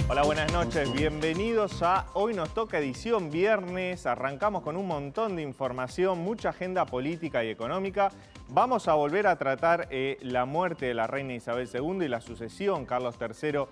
Hola, buenas noches, bienvenidos a Hoy Nos Toca edición viernes. Arrancamos con un montón de información, mucha agenda política y económica. Vamos a volver a tratar la muerte de la reina Isabel II y la sucesión. Carlos III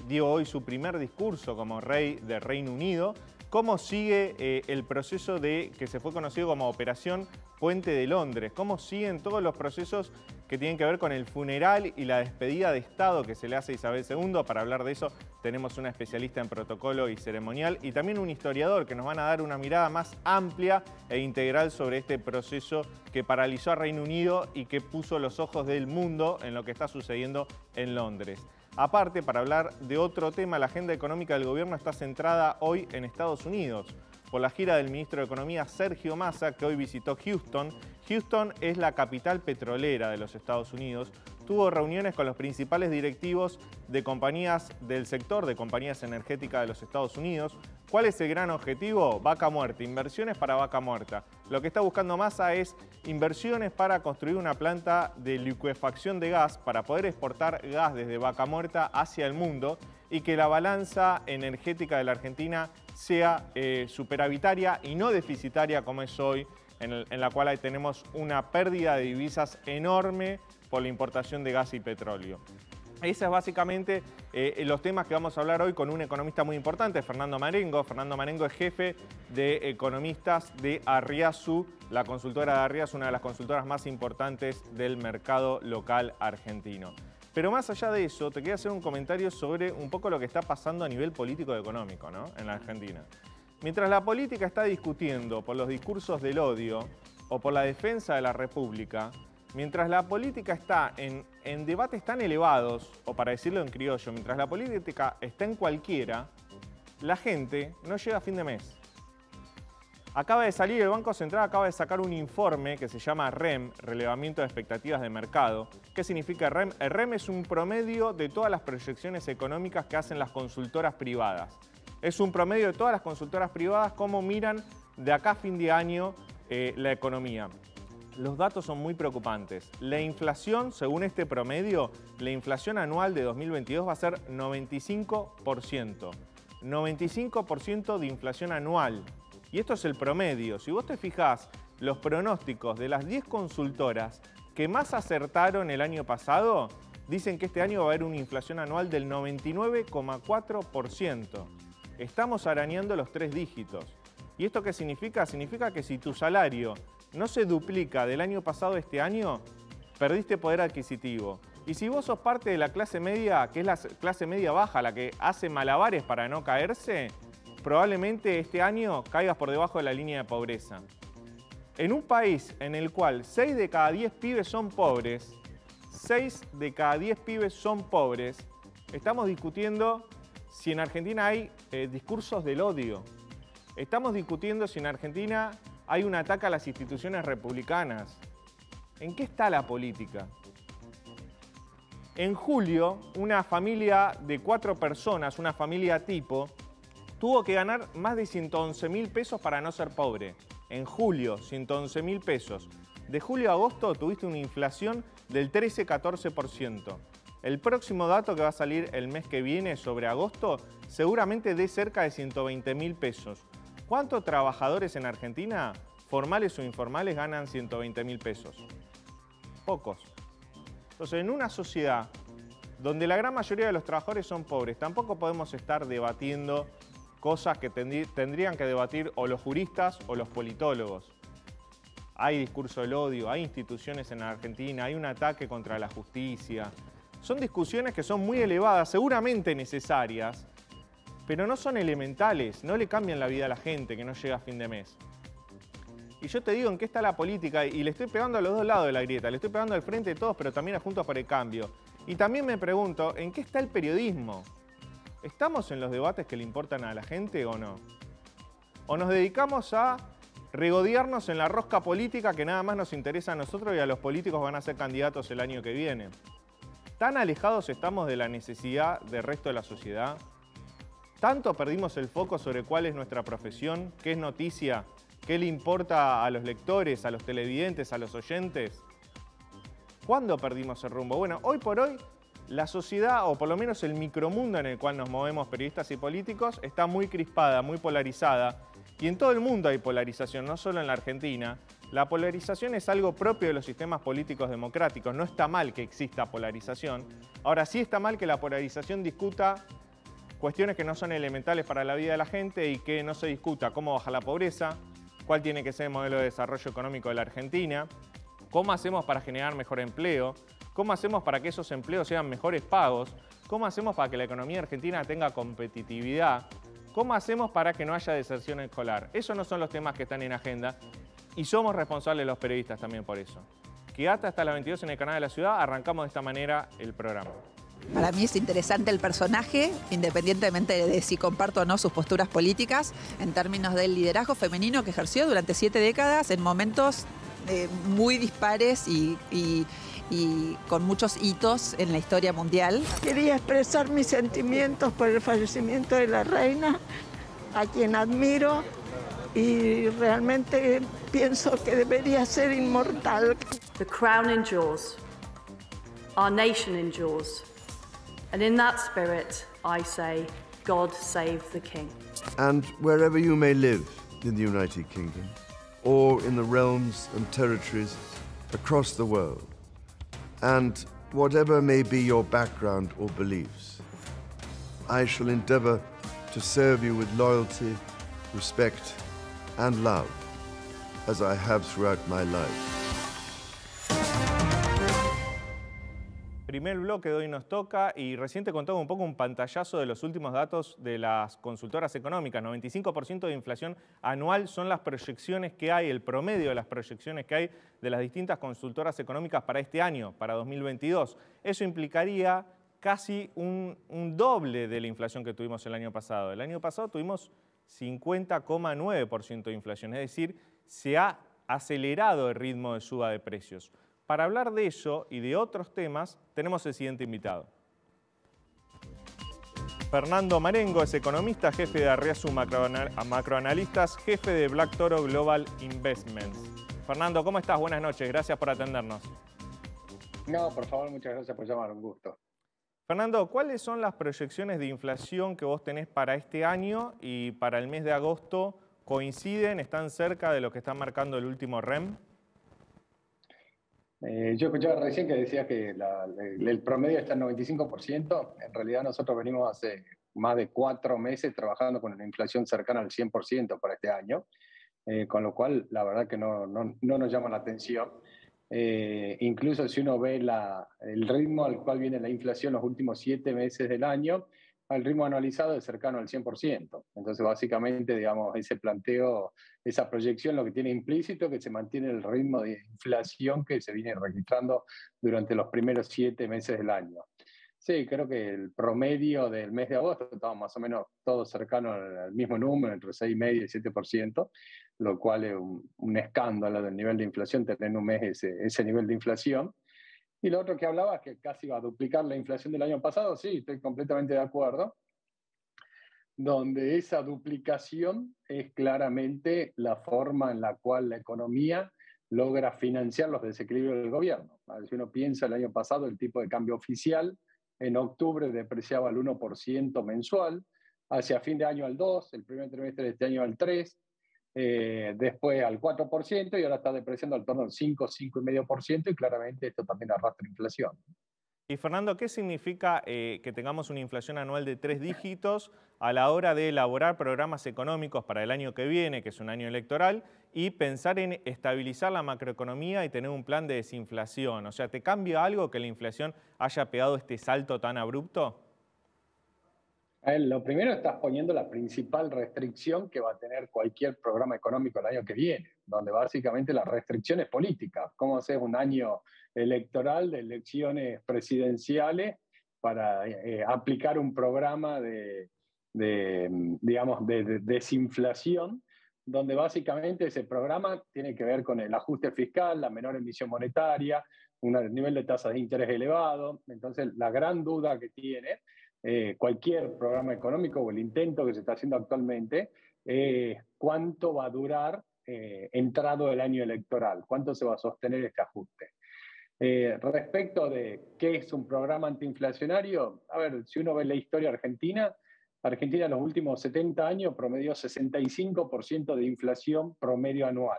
dio hoy su primer discurso como rey del Reino Unido. ¿Cómo sigue el proceso que se fue conocido como Operación Puente de Londres? ¿Cómo siguen todos los procesos que tienen que ver con el funeral y la despedida de Estado que se le hace a Isabel II? Para hablar de eso tenemos una especialista en protocolo y ceremonial y también un historiador que nos van a dar una mirada más amplia e integral sobre este proceso que paralizó a Reino Unido y que puso los ojos del mundo en lo que está sucediendo en Londres. Aparte, para hablar de otro tema, la agenda económica del gobierno está centrada hoy en Estados Unidos por la gira del ministro de Economía Sergio Massa, que hoy visitó Houston. Houston es la capital petrolera de los Estados Unidos. Tuvo reuniones con los principales directivos de compañías del sector, de compañías energéticas de los Estados Unidos. ¿Cuál es el gran objetivo? Vaca muerta, inversiones para vaca muerta. Lo que está buscando Massa es inversiones para construir una planta de licuefacción de gas para poder exportar gas desde Vaca Muerta hacia el mundo y que la balanza energética de la Argentina sea superavitaria y no deficitaria como es hoy, en la cual tenemos una pérdida de divisas enorme por la importación de gas y petróleo. Esos es básicamente los temas que vamos a hablar hoy con un economista muy importante, Fernando Marengo. Fernando Marengo es jefe de economistas de Arriazu. La consultora de Arriazu, una de las consultoras más importantes del mercado local argentino. Pero más allá de eso, te quería hacer un comentario sobre un poco lo que está pasando a nivel político y económico, ¿no?, en la Argentina. Mientras la política está discutiendo por los discursos del odio o por la defensa de la República, mientras la política está en debates tan elevados, o para decirlo en criollo, mientras la política está en cualquiera, la gente no llega a fin de mes. Acaba de salir, el Banco Central acaba de sacar un informe que se llama REM, Relevamiento de Expectativas de Mercado. ¿Qué significa REM? El REM es un promedio de todas las proyecciones económicas que hacen las consultoras privadas. Es un promedio de todas las consultoras privadas cómo miran de acá a fin de año la economía. Los datos son muy preocupantes. La inflación, según este promedio, la inflación anual de 2022 va a ser 95%. 95% de inflación anual. Y esto es el promedio. Si vos te fijás, los pronósticos de las 10 consultoras que más acertaron el año pasado, dicen que este año va a haber una inflación anual del 99,4%. Estamos arañando los 3 dígitos. ¿Y esto qué significa? Significa que si tu salario no se duplica del año pasado a este año, perdiste poder adquisitivo. Y si vos sos parte de la clase media, que es la clase media baja, la que hace malabares para no caerse, probablemente este año caigas por debajo de la línea de pobreza. En un país en el cual 6 de cada 10 pibes son pobres, 6 de cada 10 pibes son pobres, estamos discutiendo si en Argentina hay discursos del odio. Estamos discutiendo si en Argentina hay un ataque a las instituciones republicanas. ¿En qué está la política? En julio, una familia de 4 personas, una familia tipo, tuvo que ganar más de 111.000 pesos para no ser pobre. En julio, 111.000 pesos. De julio a agosto tuviste una inflación del 13-14%. El próximo dato que va a salir el mes que viene sobre agosto seguramente dé cerca de 120.000 pesos. ¿Cuántos trabajadores en Argentina, formales o informales, ganan 120.000 pesos? Pocos. Entonces, en una sociedad donde la gran mayoría de los trabajadores son pobres, tampoco podemos estar debatiendo cosas que tendrían que debatir o los juristas o los politólogos. Hay discurso del odio, hay instituciones en la Argentina, hay un ataque contra la justicia. Son discusiones que son muy elevadas, seguramente necesarias, pero no son elementales, no le cambian la vida a la gente que no llega a fin de mes. Y yo te digo en qué está la política, y le estoy pegando a los dos lados de la grieta, le estoy pegando al frente de todos, pero también a Juntos por el Cambio. Y también me pregunto, ¿en qué está el periodismo? ¿Estamos en los debates que le importan a la gente o no? ¿O nos dedicamos a regodearnos en la rosca política que nada más nos interesa a nosotros y a los políticos van a ser candidatos el año que viene? ¿Tan alejados estamos de la necesidad del resto de la sociedad? ¿Tanto perdimos el foco sobre cuál es nuestra profesión? ¿Qué es noticia? ¿Qué le importa a los lectores, a los televidentes, a los oyentes? ¿Cuándo perdimos el rumbo? Bueno, hoy por hoy la sociedad, o por lo menos el micromundo en el cual nos movemos periodistas y políticos, está muy crispada, muy polarizada. Y en todo el mundo hay polarización, no solo en la Argentina. La polarización es algo propio de los sistemas políticos democráticos. No está mal que exista polarización. Ahora, sí está mal que la polarización discuta cuestiones que no son elementales para la vida de la gente y que no se discuta cómo bajar la pobreza, cuál tiene que ser el modelo de desarrollo económico de la Argentina, cómo hacemos para generar mejor empleo, cómo hacemos para que esos empleos sean mejores pagos, cómo hacemos para que la economía argentina tenga competitividad, cómo hacemos para que no haya deserción escolar. Esos no son los temas que están en agenda y somos responsables los periodistas también por eso. Quédate hasta las 22 en el canal de la ciudad, arrancamos de esta manera el programa. Para mí es interesante el personaje, independientemente de si comparto o no sus posturas políticas, en términos del liderazgo femenino que ejerció durante 7 décadas en momentos muy dispares y con muchos hitos en la historia mundial. Quería expresar mis sentimientos por el fallecimiento de la reina, a quien admiro y realmente pienso que debería ser inmortal. The crown endures, our nation endures, and in that spirit I say, God save the King. And wherever you may live in the United Kingdom, or in the realms and territories across the world, and whatever may be your background or beliefs, I shall endeavor to serve you with loyalty, respect, and love, as I have throughout my life. Primer bloque de Hoy Nos Toca y recién te contaba un poco un pantallazo de los últimos datos de las consultoras económicas. 95% de inflación anual son las proyecciones que hay, el promedio de las proyecciones que hay de las distintas consultoras económicas para este año, para 2022. Eso implicaría casi un doble de la inflación que tuvimos el año pasado. El año pasado tuvimos 50,9% de inflación, es decir, se ha acelerado el ritmo de suba de precios. Para hablar de eso y de otros temas, tenemos el siguiente invitado. Fernando Marengo es economista, jefe de Arriazu Macroanalistas, jefe de Black Toro Global Investments. Fernando, ¿cómo estás? Buenas noches, gracias por atendernos. No, por favor, muchas gracias por llamar, un gusto. Fernando, ¿cuáles son las proyecciones de inflación que vos tenés para este año y para el mes de agosto? ¿Coinciden? ¿Están cerca de lo que está marcando el último REM? Yo escuchaba recién que decías que el promedio está en 95%. En realidad nosotros venimos hace más de 4 meses trabajando con una inflación cercana al 100% para este año, con lo cual la verdad que no nos llama la atención. Incluso si uno ve el ritmo al cual viene la inflación los últimos 7 meses del año, el ritmo anualizado es cercano al 100%. Entonces, básicamente, digamos, ese planteo, esa proyección, lo que tiene implícito que se mantiene el ritmo de inflación que se viene registrando durante los primeros 7 meses del año. Sí, creo que el promedio del mes de agosto estaba más o menos todo cercano al mismo número, entre 6,5% y 7%, lo cual es un escándalo del nivel de inflación, tener en un mes ese nivel de inflación. Y lo otro que hablaba es que casi va a duplicar la inflación del año pasado. Sí, estoy completamente de acuerdo. Donde esa duplicación es claramente la forma en la cual la economía logra financiar los desequilibrios del gobierno. Si uno piensa el año pasado, el tipo de cambio oficial en octubre depreciaba al 1% mensual, hacia fin de año al 2%, el primer trimestre de este año al 3%, después al 4% y ahora está depreciando al torno al 5,5% y claramente esto también arrastra inflación. Y Fernando, ¿qué significa que tengamos una inflación anual de 3 dígitos a la hora de elaborar programas económicos para el año que viene, que es un año electoral, y pensar en estabilizar la macroeconomía y tener un plan de desinflación? O sea, ¿te cambia algo que la inflación haya pegado este salto tan abrupto? Lo primero, estás poniendo la principal restricción que va a tener cualquier programa económico el año que viene, donde básicamente la restricción es política. ¿Cómo haces un año electoral de elecciones presidenciales para aplicar un programa de desinflación, donde básicamente ese programa tiene que ver con el ajuste fiscal, la menor emisión monetaria, un nivel de tasas de interés elevado? Entonces, la gran duda que tiene cualquier programa económico o el intento que se está haciendo actualmente, ¿cuánto va a durar entrado el año electoral? ¿Cuánto se va a sostener este ajuste? Respecto de qué es un programa antiinflacionario, a ver, si uno ve la historia argentina, Argentina en los últimos 70 años promedió 65% de inflación promedio anual.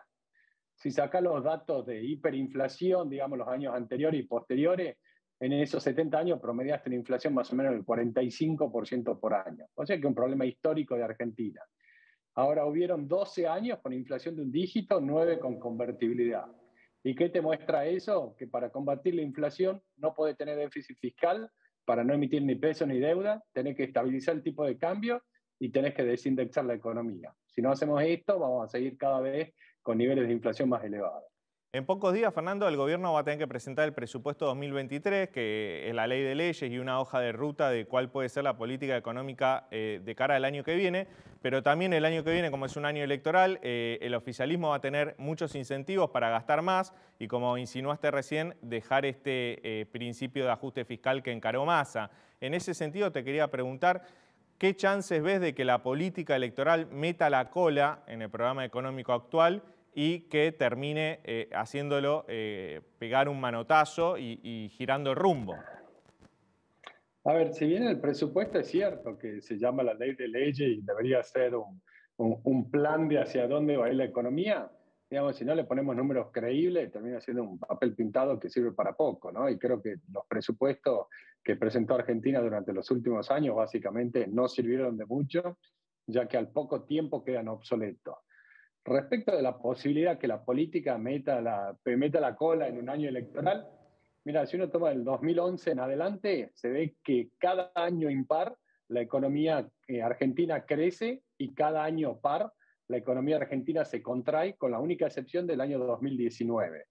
Si sacás los datos de hiperinflación, digamos los años anteriores y posteriores, en esos 70 años promediaste una inflación más o menos del 45% por año. O sea que es un problema histórico de Argentina. Ahora hubieron 12 años con inflación de un dígito, 9 con convertibilidad. ¿Y qué te muestra eso? Que para combatir la inflación no podés tener déficit fiscal, para no emitir ni peso ni deuda, tenés que estabilizar el tipo de cambio y tenés que desindexar la economía. Si no hacemos esto, vamos a seguir cada vez con niveles de inflación más elevados. En pocos días, Fernando, el gobierno va a tener que presentar el presupuesto 2023, que es la ley de leyes y una hoja de ruta de cuál puede ser la política económica de cara al año que viene, pero también el año que viene, como es un año electoral, el oficialismo va a tener muchos incentivos para gastar más y, como insinuaste recién, dejar este principio de ajuste fiscal que encaró Massa. En ese sentido, te quería preguntar, ¿qué chances ves de que la política electoral meta la cola en el programa económico actual y que termine haciéndolo pegar un manotazo y girando el rumbo? A ver, si bien el presupuesto es cierto que se llama la ley de leyes y debería ser un plan de hacia dónde va a ir la economía, digamos, si no le ponemos números creíbles, termina siendo un papel pintado que sirve para poco, ¿no? Y creo que los presupuestos que presentó Argentina durante los últimos años básicamente no sirvieron de mucho, ya que al poco tiempo quedan obsoletos. Respecto de la posibilidad que la política meta la cola en un año electoral, mira, si uno toma el 2011 en adelante, se ve que cada año impar la economía argentina crece y cada año par la economía argentina se contrae, con la única excepción del año 2019.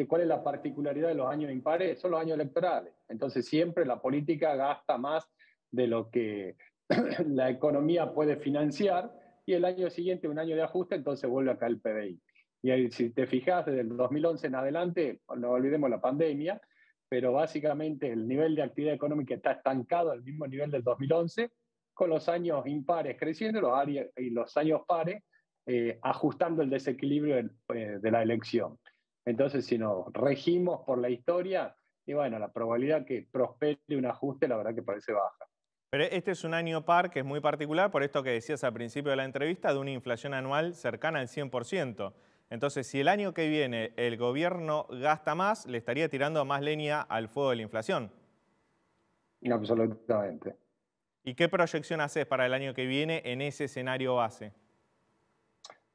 ¿Cuál es la particularidad de los años impares? Son los años electorales. Entonces siempre la política gasta más de lo que la economía puede financiar y el año siguiente, un año de ajuste, entonces vuelve a caer el PBI. Y ahí, si te fijas, desde el 2011 en adelante, no olvidemos la pandemia, pero básicamente el nivel de actividad económica está estancado al mismo nivel del 2011, con los años impares creciendo y los años pares ajustando el desequilibrio de la elección. Entonces, si nos regimos por la historia, y bueno, la probabilidad que prospere un ajuste, la verdad que parece baja. Pero este es un año par que es muy particular, por esto que decías al principio de la entrevista, de una inflación anual cercana al 100%. Entonces, si el año que viene el gobierno gasta más, le estaría tirando más leña al fuego de la inflación. Absolutamente. ¿Y qué proyección haces para el año que viene en ese escenario base?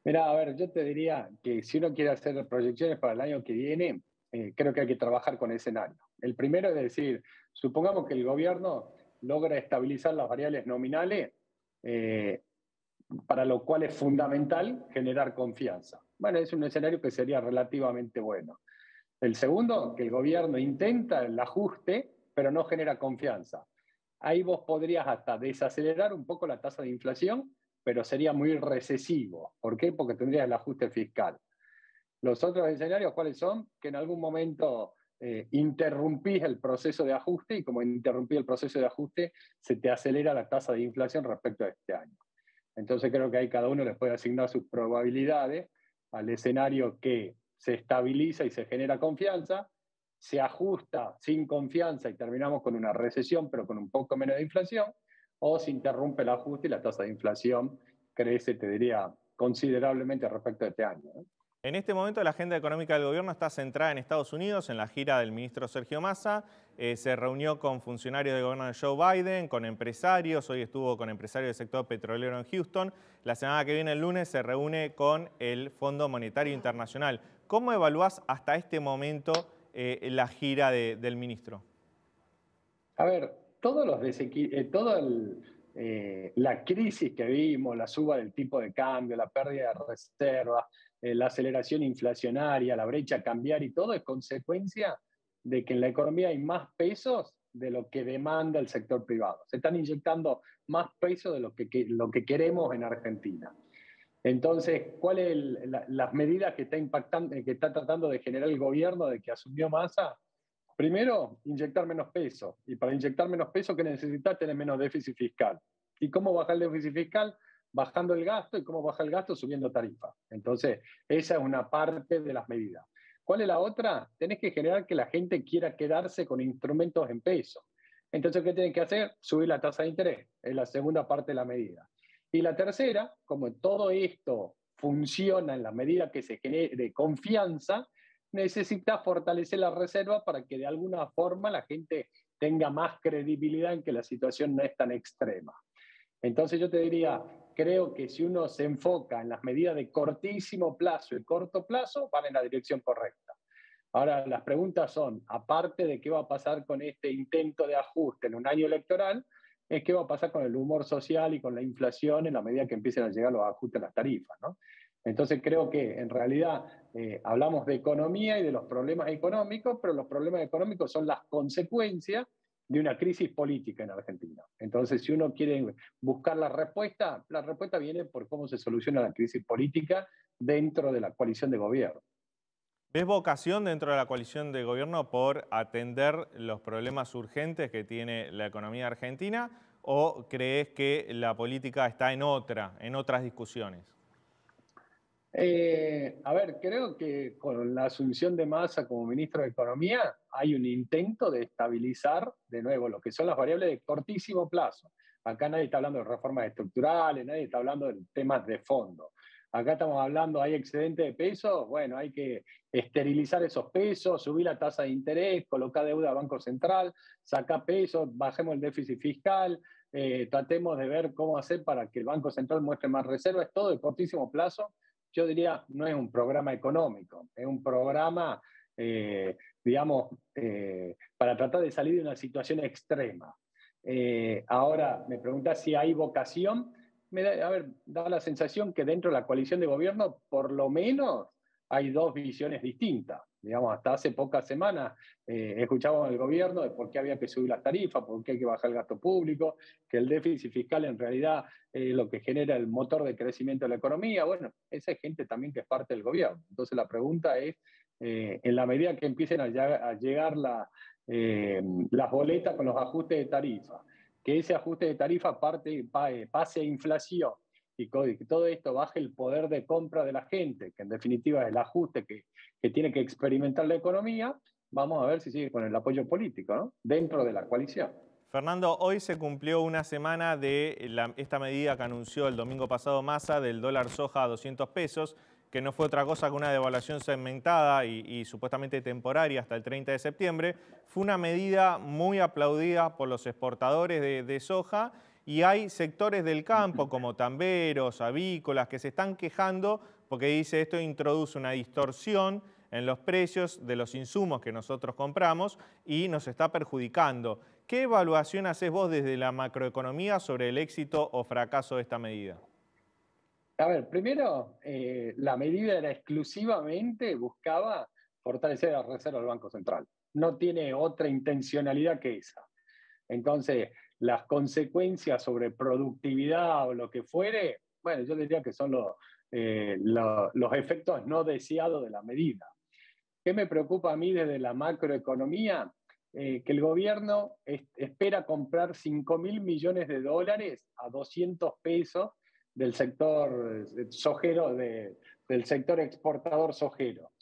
Mira, a ver, yo te diría que si uno quiere hacer proyecciones para el año que viene, creo que hay que trabajar con escenario. El primero es decir, supongamos que el gobierno logra estabilizar las variables nominales, para lo cual es fundamental generar confianza. Bueno, es un escenario que sería relativamente bueno. El segundo, que el gobierno intenta el ajuste, pero no genera confianza. Ahí vos podrías hasta desacelerar un poco la tasa de inflación, pero sería muy recesivo. ¿Por qué? Porque tendrías el ajuste fiscal. Los otros escenarios, ¿cuáles son? Que en algún momento interrumpís el proceso de ajuste y como interrumpís el proceso de ajuste, se te acelera la tasa de inflación respecto a este año. Entonces creo que ahí cada uno le puede asignar sus probabilidades al escenario que se estabiliza y se genera confianza, se ajusta sin confianza y terminamos con una recesión, pero con un poco menos de inflación, o se interrumpe el ajuste y la tasa de inflación crece, te diría, considerablemente respecto a este año, ¿no? En este momento la agenda económica del gobierno está centrada en Estados Unidos, en la gira del ministro Sergio Massa. Se reunió con funcionarios del gobierno de Joe Biden, con empresarios. Hoy estuvo con empresarios del sector petrolero en Houston. La semana que viene, el lunes, se reúne con el Fondo Monetario Internacional. ¿Cómo evaluás hasta este momento la gira del ministro? A ver, la crisis que vimos, la suba del tipo de cambio, la pérdida de reservas, la aceleración inflacionaria, la brecha cambiaria y todo es consecuencia de que en la economía hay más pesos de lo que demanda el sector privado. Se están inyectando más pesos de lo que queremos en Argentina. Entonces, ¿cuáles las medidas que está tratando de generar el gobierno de que asumió Massa? Primero, inyectar menos peso. Y para inyectar menos peso, ¿qué necesitas? Tener menos déficit fiscal. ¿Y cómo bajar el déficit fiscal? Bajando el gasto. ¿Y cómo baja el gasto? Subiendo tarifas. Entonces, esa es una parte de las medidas. ¿Cuál es la otra? Tenés que generar que la gente quiera quedarse con instrumentos en peso. Entonces, ¿qué tienen que hacer? Subir la tasa de interés. Es la segunda parte de la medida. Y la tercera, como todo esto funciona en la medida que se genere confianza, necesita fortalecer la reserva para que de alguna forma la gente tenga más credibilidad en que la situación no es tan extrema. Entonces yo te diría, creo que si uno se enfoca en las medidas de cortísimo plazo y corto plazo, van en la dirección correcta. Ahora, las preguntas son, aparte de qué va a pasar con este intento de ajuste en un año electoral, es qué va a pasar con el humor social y con la inflación en la medida que empiecen a llegar los ajustes a las tarifas, ¿no? Entonces creo que en realidad hablamos de economía y de los problemas económicos, pero los problemas económicos son las consecuencias de una crisis política en Argentina. Entonces, si uno quiere buscar la respuesta viene por cómo se soluciona la crisis política dentro de la coalición de gobierno. ¿Ves vocación dentro de la coalición de gobierno por atender los problemas urgentes que tiene la economía argentina o crees que la política está en otras discusiones? A ver, creo que con la asunción de Massa como ministro de Economía hay un intento de estabilizar de nuevo lo que son las variables de cortísimo plazo. Acá nadie está hablando de reformas estructurales, nadie está hablando de temas de fondo. Acá estamos hablando, hay excedente de pesos, bueno, hay que esterilizar esos pesos, subir la tasa de interés, colocar deuda al Banco Central, sacar pesos, bajemos el déficit fiscal, tratemos de ver cómo hacer para que el Banco Central muestre más reservas, todo de cortísimo plazo. Yo diría, no es un programa económico, es un programa, digamos, para tratar de salir de una situación extrema. Ahora, me pregunta si hay vocación. Da la sensación que dentro de la coalición de gobierno, por lo menos, hay dos visiones distintas. Digamos, hasta hace pocas semanas escuchábamos al gobierno de por qué había que subir las tarifas, por qué hay que bajar el gasto público, que el déficit fiscal en realidad es lo que genera el motor de crecimiento de la economía. Bueno, esa es gente también que es parte del gobierno. Entonces la pregunta es, en la medida que empiecen a llegar las boletas con los ajustes de tarifa, que ese ajuste de tarifa pase a inflación y que todo esto baje el poder de compra de la gente, que en definitiva es el ajuste que tiene que experimentar la economía, vamos a ver si sigue con el apoyo político, ¿no? Dentro de la coalición. Fernando, hoy se cumplió una semana de esta medida que anunció el domingo pasado Massa del dólar soja a 200 pesos, que no fue otra cosa que una devaluación segmentada y supuestamente temporaria hasta el 30 de septiembre. Fue una medida muy aplaudida por los exportadores de soja y hay sectores del campo como tamberos, avícolas, que se están quejando porque dice esto introduce una distorsión en los precios de los insumos que nosotros compramos y nos está perjudicando. ¿Qué evaluación haces vos desde la macroeconomía sobre el éxito o fracaso de esta medida? A ver, primero, la medida era exclusivamente, buscaba fortalecer la reserva del Banco Central. No tiene otra intencionalidad que esa. Entonces, las consecuencias sobre productividad o lo que fuere, bueno, yo diría que son los efectos no deseados de la medida. ¿Qué me preocupa a mí desde la macroeconomía? Que el gobierno espera comprar 5.000 millones de dólares a 200 pesos del sector sojero, del sector exportador sojero.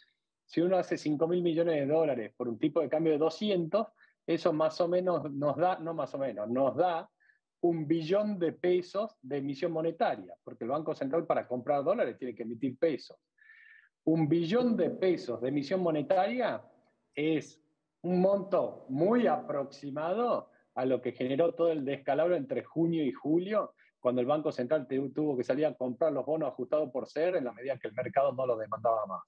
Si uno hace 5.000 millones de dólares por un tipo de cambio de 200, eso más o menos nos da, no más o menos, nos da 1 billón de pesos de emisión monetaria, porque el Banco Central para comprar dólares tiene que emitir pesos. 1 billón de pesos de emisión monetaria es un monto muy aproximado a lo que generó todo el descalabro entre junio y julio, cuando el Banco Central tuvo que salir a comprar los bonos ajustados por ser en la medida que el mercado no lo demandaba más.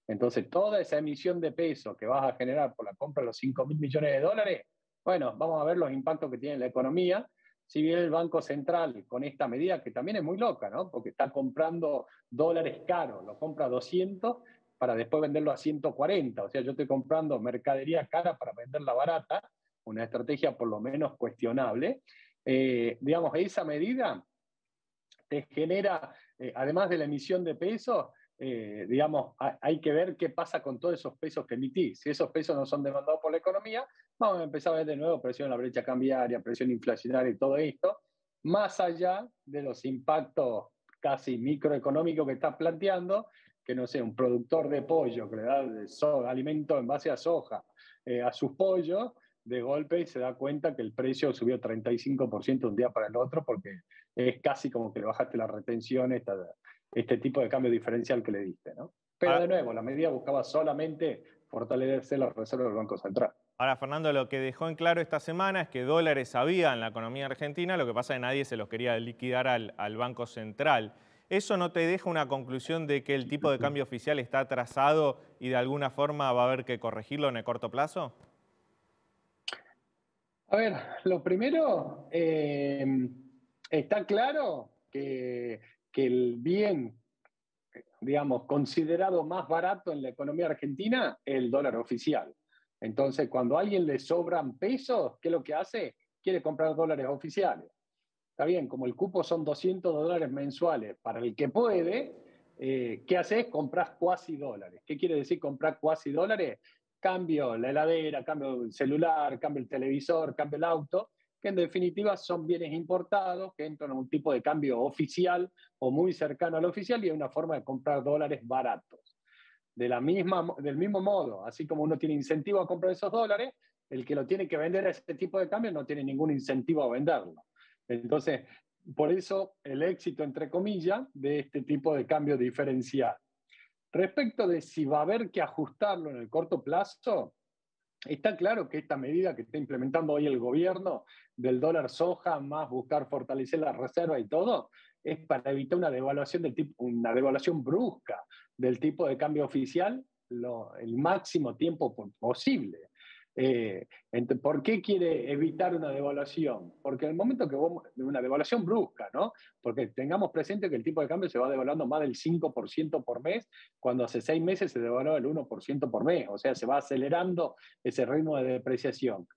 Entonces, toda esa emisión de pesos que vas a generar por la compra de los 5.000 millones de dólares, bueno, vamos a ver los impactos que tiene en la economía. Si bien el Banco Central, con esta medida, que también es muy loca, ¿no? Porque está comprando dólares caros, lo compra a 200 para después venderlo a 140. O sea, yo estoy comprando mercadería cara para venderla barata, una estrategia por lo menos cuestionable. Digamos, esa medida te genera, además de la emisión de pesos, digamos, hay que ver qué pasa con todos esos pesos que emitís. Si esos pesos no son demandados por la economía, vamos a empezar a ver de nuevo presión en la brecha cambiaria, presión inflacionaria y todo esto, más allá de los impactos casi microeconómicos que estás planteando, que no sé, un productor de pollo que le da alimento en base a soja a sus pollos, de golpe se da cuenta que el precio subió 35% de un día para el otro, porque es casi como que le bajaste la retención, este tipo de cambio diferencial que le diste, ¿no? Pero de nuevo, la medida buscaba solamente fortalecer la reserva del Banco Central. Ahora, Fernando, lo que dejó en claro esta semana es que dólares había en la economía argentina, lo que pasa es que nadie se los quería liquidar al Banco Central. ¿Eso no te deja una conclusión de que el tipo de cambio oficial está atrasado y de alguna forma va a haber que corregirlo en el corto plazo? A ver, lo primero, está claro que el bien, digamos, considerado más barato en la economía argentina es el dólar oficial. Entonces, cuando a alguien le sobran pesos, ¿qué es lo que hace? Quiere comprar dólares oficiales. Está bien, como el cupo son $200 mensuales para el que puede, ¿qué haces? Compras cuasi dólares. ¿Qué quiere decir comprar cuasi dólares? Cambio la heladera, cambio el celular, cambio el televisor, cambio el auto, que en definitiva son bienes importados que entran a un tipo de cambio oficial o muy cercano al oficial, y hay una forma de comprar dólares baratos. Del mismo modo, así como uno tiene incentivo a comprar esos dólares, el que lo tiene que vender a ese tipo de cambio no tiene ningún incentivo a venderlo. Entonces, por eso el éxito, entre comillas, de este tipo de cambio diferencial. Respecto de si va a haber que ajustarlo en el corto plazo, está claro que esta medida que está implementando hoy el gobierno del dólar soja, más buscar fortalecer la reserva y todo, es para evitar una devaluación una devaluación brusca del tipo de cambio oficial el máximo tiempo posible. ¿Por qué quiere evitar una devaluación? Porque en el momento que una devaluación brusca, ¿no? Porque tengamos presente que el tipo de cambio se va devaluando más del 5% por mes, cuando hace 6 meses se devaluó el 1% por mes, o sea, se va acelerando ese ritmo de depreciación.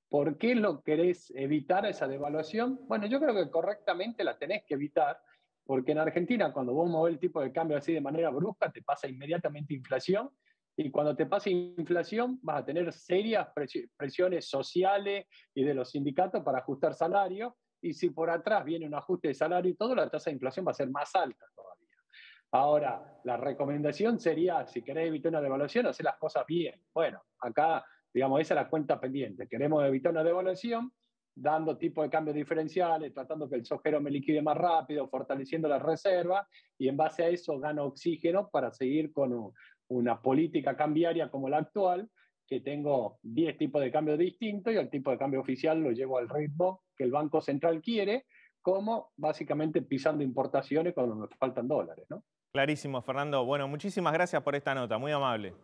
¿Por qué lo querés evitar esa devaluación? Bueno, yo creo que correctamente la tenés que evitar, porque en Argentina, cuando vos movés el tipo de cambio así de manera brusca, te pasa inmediatamente inflación, y cuando te pase inflación vas a tener serias presiones sociales y de los sindicatos para ajustar salarios, y si por atrás viene un ajuste de salario y todo, la tasa de inflación va a ser más alta todavía. Ahora, la recomendación sería, si querés evitar una devaluación, hacer las cosas bien. Bueno, acá, digamos, esa es la cuenta pendiente. Queremos evitar una devaluación, dando tipos de cambios diferenciales, tratando que el sojero me liquide más rápido, fortaleciendo la reserva, y en base a eso gano oxígeno para seguir con una política cambiaria como la actual, que tengo 10 tipos de cambio distintos y el tipo de cambio oficial lo llevo al ritmo que el Banco Central quiere, como básicamente pisando importaciones cuando me faltan dólares, ¿no? Clarísimo, Fernando. Bueno, muchísimas gracias por esta nota, muy amable.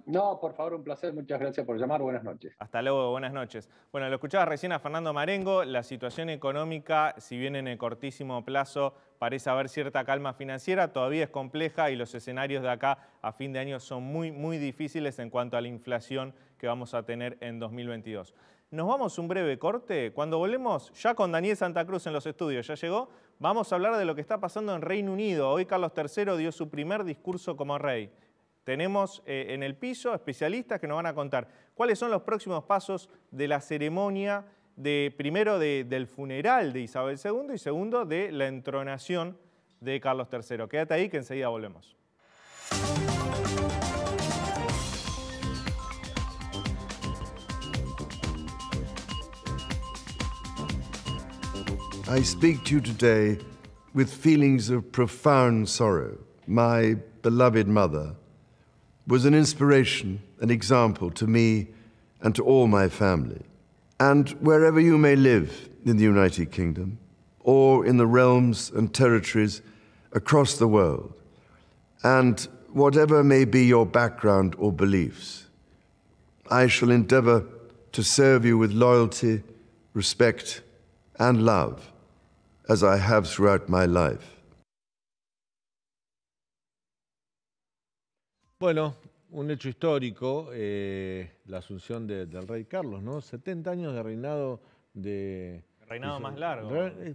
No, por favor, un placer. Muchas gracias por llamar. Buenas noches. Hasta luego, buenas noches. Bueno, lo escuchaba recién a Fernando Marengo. La situación económica, si bien en el cortísimo plazo parece haber cierta calma financiera, todavía es compleja y los escenarios de acá a fin de año son muy difíciles en cuanto a la inflación que vamos a tener en 2022. Nos vamos a un breve corte. Cuando volvemos, ya con Daniel Santa Cruz en los estudios, ya llegó, vamos a hablar de lo que está pasando en Reino Unido. Hoy Carlos III dio su primer discurso como rey. Tenemos en el piso especialistas que nos van a contar cuáles son los próximos pasos de la ceremonia, primero del funeral de Isabel II y segundo de la entronación de Carlos III. Quédate ahí que enseguida volvemos. I speak to you today with feelings of profound sorrow. My beloved mother was an inspiration, an example to me and to all my family. And wherever you may live in the United Kingdom or in the realms and territories across the world, and whatever may be your background or beliefs, I shall endeavor to serve you with loyalty, respect, and love, as I have throughout my life. Bueno, un hecho histórico, la asunción del rey Carlos, ¿no? 70 años de reinado de... El reinado más largo.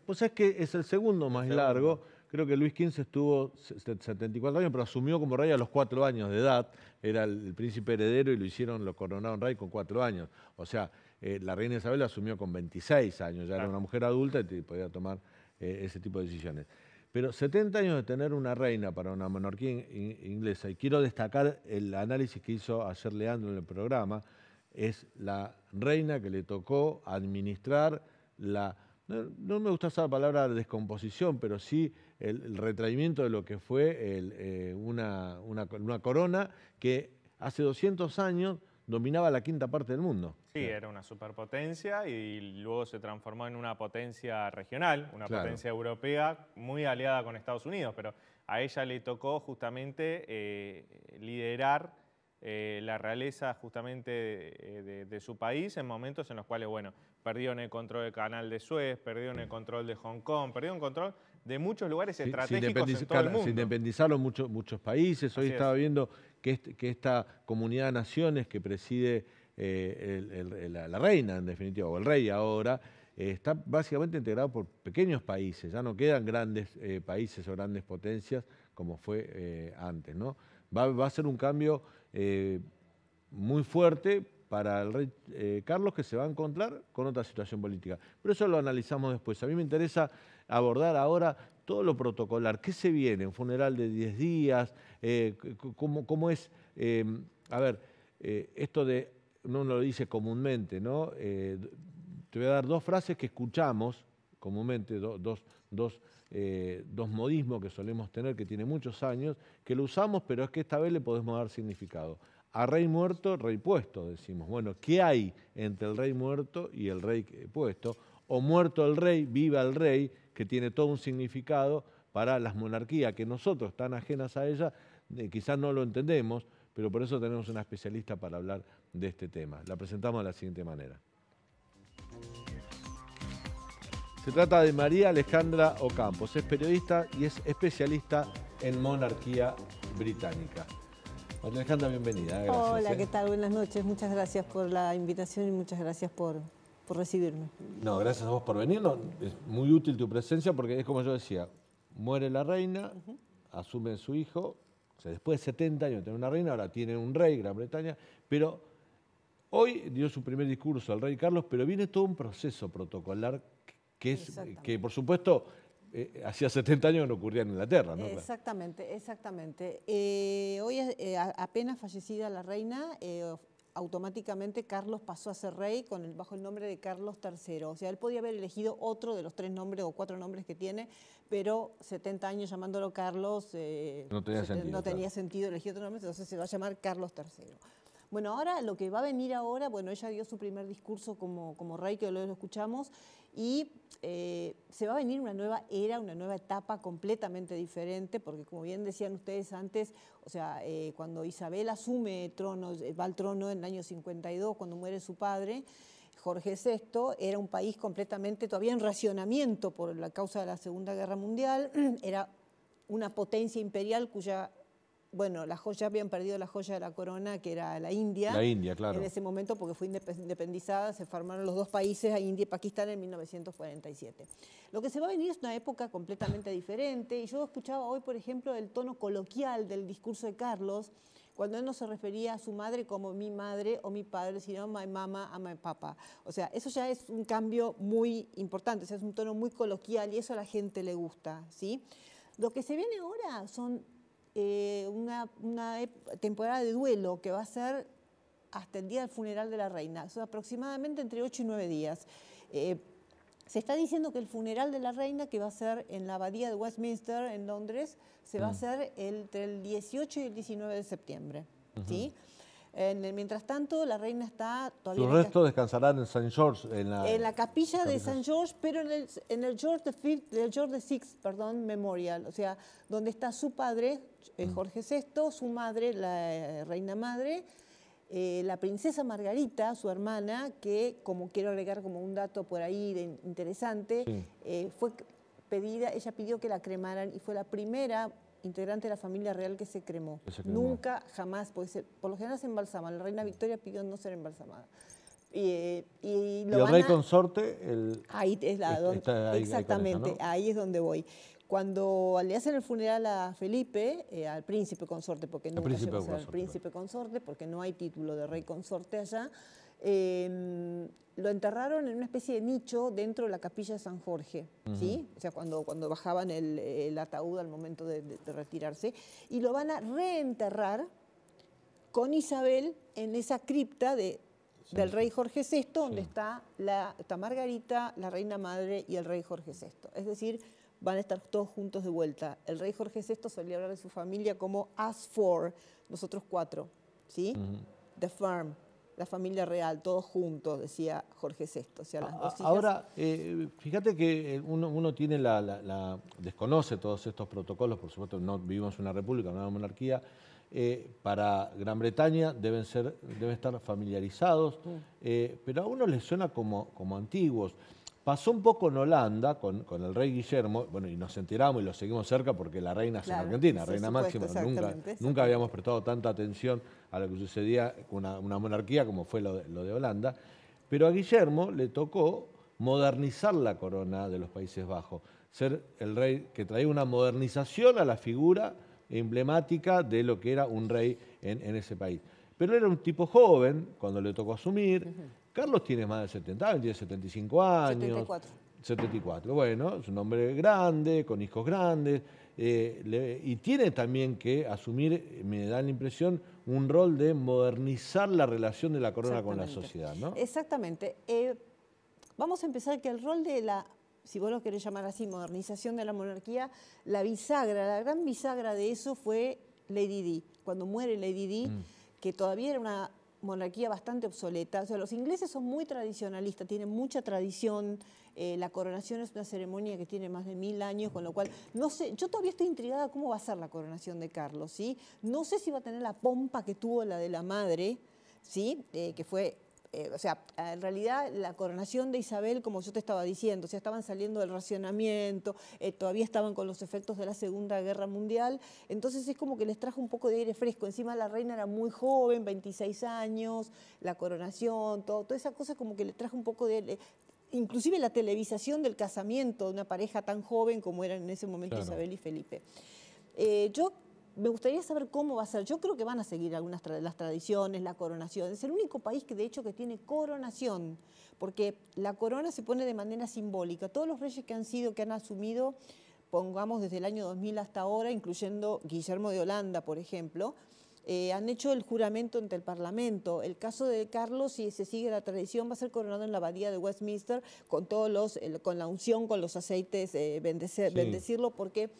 Pues es que es el segundo más largo. Creo que Luis XV estuvo 74 años, pero asumió como rey a los 4 años de edad. Era el príncipe heredero y lo coronaron rey con 4 años. O sea, la reina Isabel asumió con 26 años. Ya era una mujer adulta y podía tomar ese tipo de decisiones. Pero 70 años de tener una reina para una monarquía inglesa, y quiero destacar el análisis que hizo ayer Leandro en el programa, es la reina que le tocó administrar la, no me gusta usar la palabra descomposición, pero sí el retraimiento de lo que fue una corona que hace 200 años dominaba la quinta parte del mundo. Sí, era una superpotencia y luego se transformó en una potencia regional, una potencia europea muy aliada con Estados Unidos, pero a ella le tocó justamente liderar la realeza justamente de su país en momentos en los cuales, bueno, perdieron el control del canal de Suez, perdieron el control de Hong Kong, perdieron el control de muchos lugares estratégicos en todo el mundo. Se independizaron muchos países. Hoy estaba viendo que esta comunidad de naciones que preside la reina, en definitiva, o el rey ahora, está básicamente integrado por pequeños países. Ya no quedan grandes países o grandes potencias como fue antes, ¿no? Va a ser un cambio muy fuerte para el rey Carlos, que se va a encontrar con otra situación política. Pero eso lo analizamos después. A mí me interesa abordar ahora todo lo protocolar. ¿Qué se viene? ¿Un funeral de 10 días? ¿Cómo es? Esto de, no lo dice comúnmente, ¿no? Te voy a dar dos frases que escuchamos comúnmente, dos modismos que solemos tener, que tiene muchos años, que lo usamos, pero es que esta vez le podemos dar significado. A rey muerto, rey puesto, decimos. Bueno, ¿qué hay entre el rey muerto y el rey puesto? O muerto el rey, viva el rey, que tiene todo un significado para las monarquías, que nosotros, tan ajenas a ella, quizás no lo entendemos, pero por eso tenemos una especialista para hablar de este tema. La presentamos de la siguiente manera. Se trata de María Alejandra Ocampos, es periodista y es especialista en monarquía británica. María Alejandra, bienvenida. Gracias. Hola, ¿qué tal? Buenas noches. Muchas gracias por la invitación y muchas gracias por recibirme. No, gracias a vos por venir. No, es muy útil tu presencia porque es como yo decía, muere la reina, asume su hijo, o sea, después de 70 años de tener una reina, ahora tiene un rey, Gran Bretaña, pero hoy dio su primer discurso al rey Carlos, pero viene todo un proceso protocolar que por supuesto, hacía 70 años no ocurría en Inglaterra, ¿no? Exactamente. Hoy, apenas fallecida la reina, automáticamente Carlos pasó a ser rey bajo el nombre de Carlos III. O sea, él podía haber elegido otro de los 3 nombres o 4 nombres que tiene, pero 70 años llamándolo Carlos no tenía sentido elegir otro nombre, entonces se va a llamar Carlos III. Bueno, ahora lo que va a venir ahora, bueno, ella dio su primer discurso como rey, que lo escuchamos, y se va a venir una nueva era, una nueva etapa completamente diferente, porque como bien decían ustedes antes, o sea, cuando Isabel asume trono, va al trono en el año 52, cuando muere su padre, Jorge VI, era un país completamente todavía en racionamiento por la causa de la Segunda Guerra Mundial, era una potencia imperial cuya... Bueno, ya habían perdido la joya de la corona, que era la India. La India, claro. En ese momento, porque fue independizada, se formaron los 2 países, India y Pakistán, en 1947. Lo que se va a venir es una época completamente diferente. Y yo escuchaba hoy, por ejemplo, el tono coloquial del discurso de Carlos, cuando él no se refería a su madre como mi madre o mi padre, sino my mama and my papa. O sea, eso ya es un cambio muy importante, o sea, es un tono muy coloquial y eso a la gente le gusta, ¿sí? Lo que se viene ahora son... una temporada de duelo que va a ser hasta el día del funeral de la reina, son aproximadamente entre 8 y 9 días. Se está diciendo que el funeral de la reina, que va a ser en la abadía de Westminster, en Londres, se va a hacer entre el 18 y el 19 de septiembre. ¿Sí? Mientras tanto, la reina está todavía... Sus restos descansarán en St. George, en la capilla de St. George, pero en el George VI, Memorial, o sea, donde está su padre, Jorge VI, su madre, la reina madre, la princesa Margarita, su hermana, que, como quiero agregar como un dato por ahí interesante, ella pidió que la cremaran y fue la primera integrante de la familia real que se cremó. Nunca, jamás, porque por lo general se embalsama. La reina Victoria pidió no ser embalsamada. Y el rey consorte... Ahí es exactamente, ahí es donde voy. Cuando le hacen el funeral a Felipe, al príncipe consorte, porque nunca llegó a ser el príncipe consorte, porque no hay título de rey consorte allá, lo enterraron en una especie de nicho dentro de la capilla de San Jorge, ¿sí? O sea, cuando bajaban el ataúd al momento de retirarse, y lo van a reenterrar con Isabel en esa cripta del rey Jorge VI, donde está Margarita, la reina madre y el rey Jorge VI. Es decir, van a estar todos juntos de vuelta. El rey Jorge VI solía hablar de su familia como us four, nosotros cuatro, ¿sí? The firm, la familia real, todos juntos, decía Jorge VI. O sea, las dos hijas. Ahora, fíjate que uno tiene desconoce todos estos protocolos, por supuesto, no vivimos en una república, no una monarquía. Para Gran Bretaña deben estar familiarizados, pero a uno les suena como antiguos. Pasó un poco en Holanda con el rey Guillermo, bueno, y nos enteramos y lo seguimos cerca porque la reina es en Argentina, reina máxima. Nunca habíamos prestado tanta atención a lo que sucedía con una monarquía como fue lo de Holanda. Pero a Guillermo le tocó modernizar la corona de los Países Bajos, ser el rey que traía una modernización a la figura emblemática de lo que era un rey en ese país. Pero era un tipo joven cuando le tocó asumir. Carlos tiene más de 70 años, tiene 75 años. 74. 74, bueno, es un hombre grande, con hijos grandes, y tiene también que asumir, me da la impresión, un rol de modernizar la relación de la corona con la sociedad, ¿no? Exactamente. Vamos a empezar que el rol de la, si vos lo querés llamar así, modernización de la monarquía, la gran bisagra de eso fue Lady Di. Cuando muere Lady Di, que todavía era una monarquía bastante obsoleta. O sea, los ingleses son muy tradicionalistas, tienen mucha tradición. La coronación es una ceremonia que tiene más de 1000 años, con lo cual, no sé, yo todavía estoy intrigada cómo va a ser la coronación de Carlos, ¿sí? No sé si va a tener la pompa que tuvo la de la madre, ¿sí? Que fue... o sea, en realidad la coronación de Isabel, como yo te estaba diciendo, o sea, estaban saliendo del racionamiento, todavía estaban con los efectos de la Segunda Guerra Mundial, entonces es como que les trajo un poco de aire fresco. Encima la reina era muy joven, 26 años, la coronación, toda esa cosa como que le trajo un poco de... Inclusive la televisación del casamiento de una pareja tan joven como eran en ese momento Isabel y Felipe. Yo me gustaría saber cómo va a ser. Yo creo que van a seguir algunas de las tradiciones, la coronación. Es el único país que de hecho que tiene coronación, porque la corona se pone de manera simbólica. Todos los reyes que han asumido, pongamos desde el año 2000 hasta ahora, incluyendo Guillermo de Holanda, por ejemplo, han hecho el juramento ante el Parlamento. El caso de Carlos, si se sigue la tradición, va a ser coronado en la abadía de Westminster con con la unción, con los aceites, bendecirlo, porque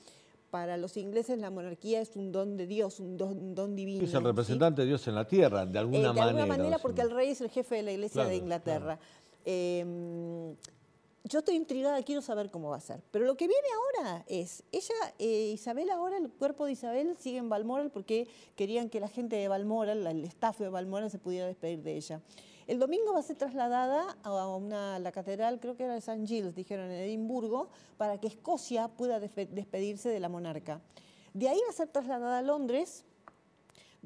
para los ingleses la monarquía es un don de Dios, un don divino. Es el representante de Dios en la tierra, de alguna manera. De alguna manera, porque el rey es el jefe de la iglesia de Inglaterra. Yo estoy intrigada, quiero saber cómo va a ser. Pero lo que viene ahora es, Isabel ahora, el cuerpo de Isabel sigue en Balmoral porque querían que la gente de Balmoral, el staff de Balmoral, se pudiera despedir de ella. El domingo va a ser trasladada a la catedral, creo que era de St. Giles, dijeron, en Edimburgo, para que Escocia pueda despedirse de la monarca. De ahí va a ser trasladada a Londres.